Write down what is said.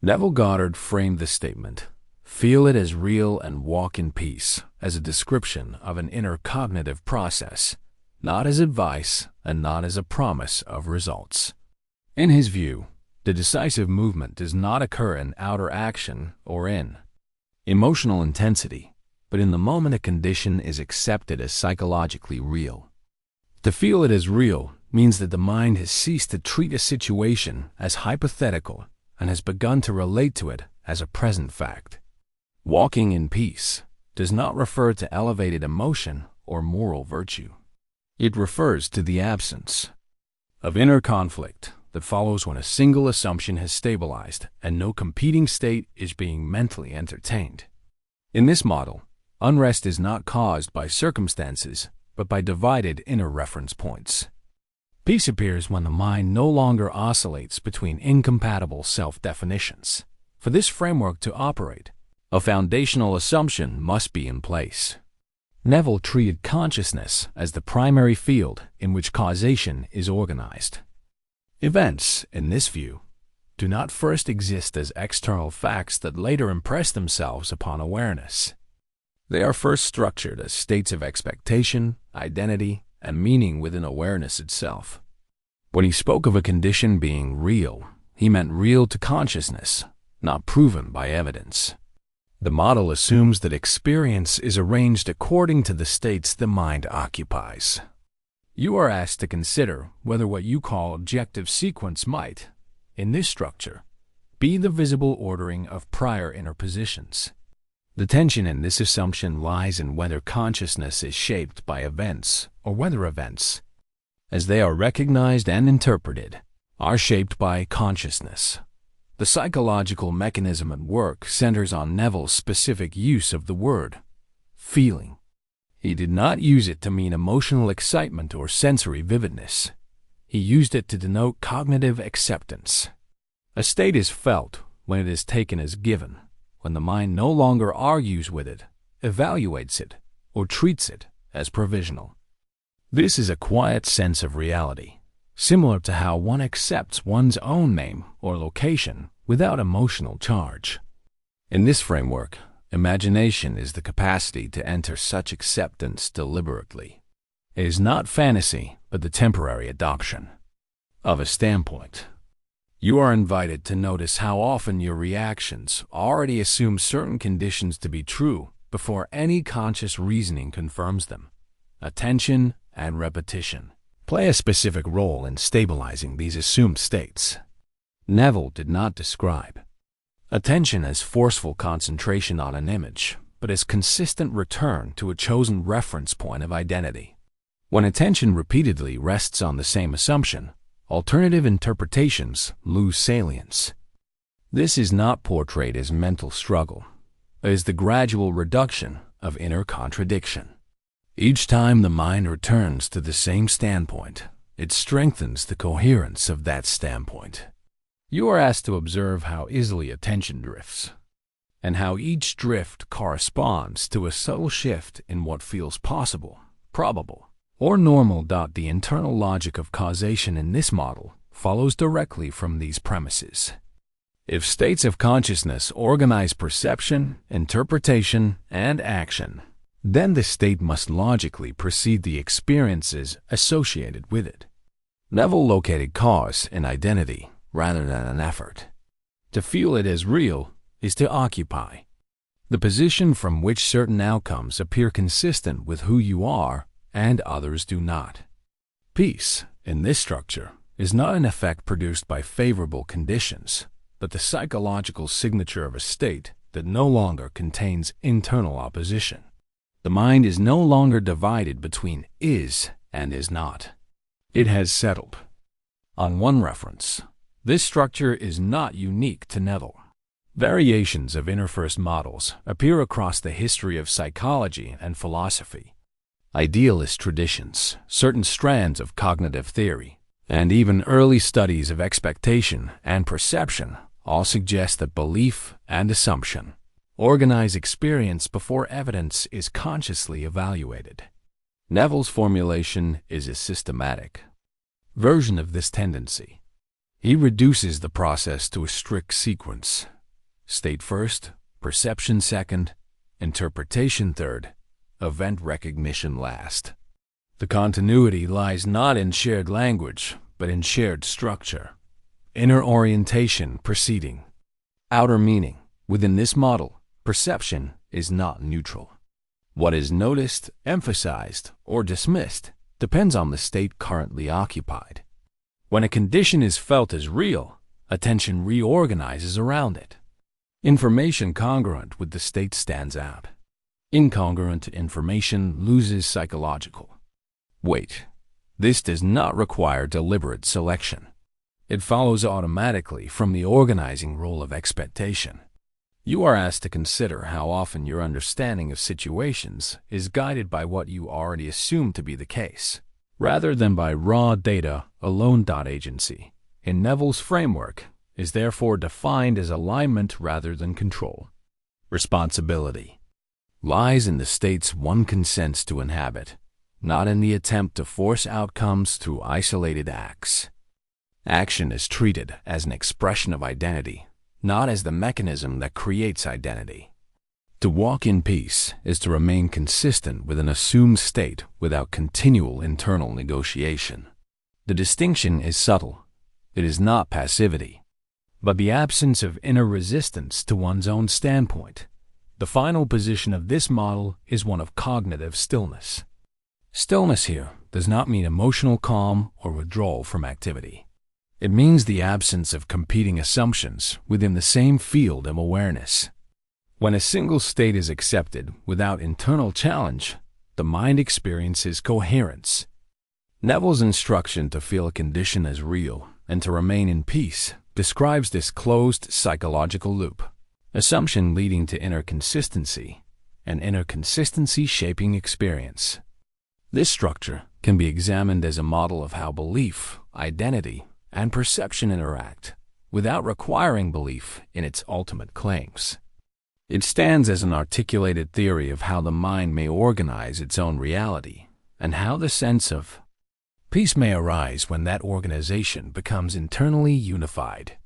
Neville Goddard framed the statement, "Feel it as real and walk in peace," as a description of an inner cognitive process, not as advice and not as a promise of results. In his view, the decisive movement does not occur in outer action or in emotional intensity, but in the moment a condition is accepted as psychologically real. To feel it as real means that the mind has ceased to treat a situation as hypothetical and has begun to relate to it as a present fact. Walking in peace does not refer to elevated emotion or moral virtue. It refers to the absence of inner conflict that follows when a single assumption has stabilized and no competing state is being mentally entertained. In this model, unrest is not caused by circumstances, but by divided inner reference points. Peace appears when the mind no longer oscillates between incompatible self-definitions. For this framework to operate, a foundational assumption must be in place. Neville treated consciousness as the primary field in which causation is organized. Events, in this view, do not first exist as external facts that later impress themselves upon awareness. They are first structured as states of expectation, identity, and meaning within awareness itself. When he spoke of a condition being real, he meant real to consciousness, not proven by evidence. The model assumes that experience is arranged according to the states the mind occupies. You are asked to consider whether what you call objective sequence might, in this structure, be the visible ordering of prior inner positions. The tension in this assumption lies in whether consciousness is shaped by events or whether events, as they are recognized and interpreted, are shaped by consciousness. The psychological mechanism at work centers on Neville's specific use of the word feeling. He did not use it to mean emotional excitement or sensory vividness. He used it to denote cognitive acceptance. A state is felt when it is taken as given, when the mind no longer argues with it, evaluates it, or treats it as provisional. This is a quiet sense of reality, similar to how one accepts one's own name or location without emotional charge. In this framework, imagination is the capacity to enter such acceptance deliberately. It is not fantasy, but the temporary adoption of a standpoint. You are invited to notice how often your reactions already assume certain conditions to be true before any conscious reasoning confirms them. Attention and repetition play a specific role in stabilizing these assumed states. Neville did not describe attention as forceful concentration on an image, but as consistent return to a chosen reference point of identity. When attention repeatedly rests on the same assumption, alternative interpretations lose salience. This is not portrayed as mental struggle, but as the gradual reduction of inner contradiction. Each time the mind returns to the same standpoint, it strengthens the coherence of that standpoint. You are asked to observe how easily attention drifts, and how each drift corresponds to a subtle shift in what feels possible, probable, or normal. The internal logic of causation in this model follows directly from these premises. If states of consciousness organize perception, interpretation, and action, then the state must logically precede the experiences associated with it. Neville located cause in identity rather than an effort. To feel it as real is to occupy the position from which certain outcomes appear consistent with who you are and others do not. Peace, in this structure, is not an effect produced by favorable conditions, but the psychological signature of a state that no longer contains internal opposition. The mind is no longer divided between is and is not. It has settled on one reference. This structure is not unique to Neville. Variations of inner first models appear across the history of psychology and philosophy. Idealist traditions, certain strands of cognitive theory, and even early studies of expectation and perception all suggest that belief and assumption organize experience before evidence is consciously evaluated. Neville's formulation is a systematic version of this tendency. He reduces the process to a strict sequence, state first, perception second, interpretation third, event recognition last. The continuity lies not in shared language, but in shared structure. Inner orientation preceding outer meaning. Within this model, perception is not neutral. What is noticed, emphasized, or dismissed depends on the state currently occupied. When a condition is felt as real, attention reorganizes around it. Information congruent with the state stands out. Incongruent information loses psychological weight. This does not require deliberate selection. It follows automatically from the organizing role of expectation. You are asked to consider how often your understanding of situations is guided by what you already assume to be the case, rather than by raw data alone. Agency, in Neville's framework, is therefore defined as alignment rather than control. Responsibility lies in the states one consents to inhabit, not in the attempt to force outcomes through isolated acts. Action is treated as an expression of identity, not as the mechanism that creates identity. To walk in peace is to remain consistent with an assumed state without continual internal negotiation. The distinction is subtle. It is not passivity, but the absence of inner resistance to one's own standpoint. The final position of this model is one of cognitive stillness. Stillness here does not mean emotional calm or withdrawal from activity. It means the absence of competing assumptions within the same field of awareness. When a single state is accepted without internal challenge, the mind experiences coherence. Neville's instruction to feel a condition as real and to remain in peace describes this closed psychological loop, assumption leading to inner consistency, and inner consistency shaping experience. This structure can be examined as a model of how belief, identity, and perception interact, without requiring belief in its ultimate claims. It stands as an articulated theory of how the mind may organize its own reality, and how the sense of peace may arise when that organization becomes internally unified.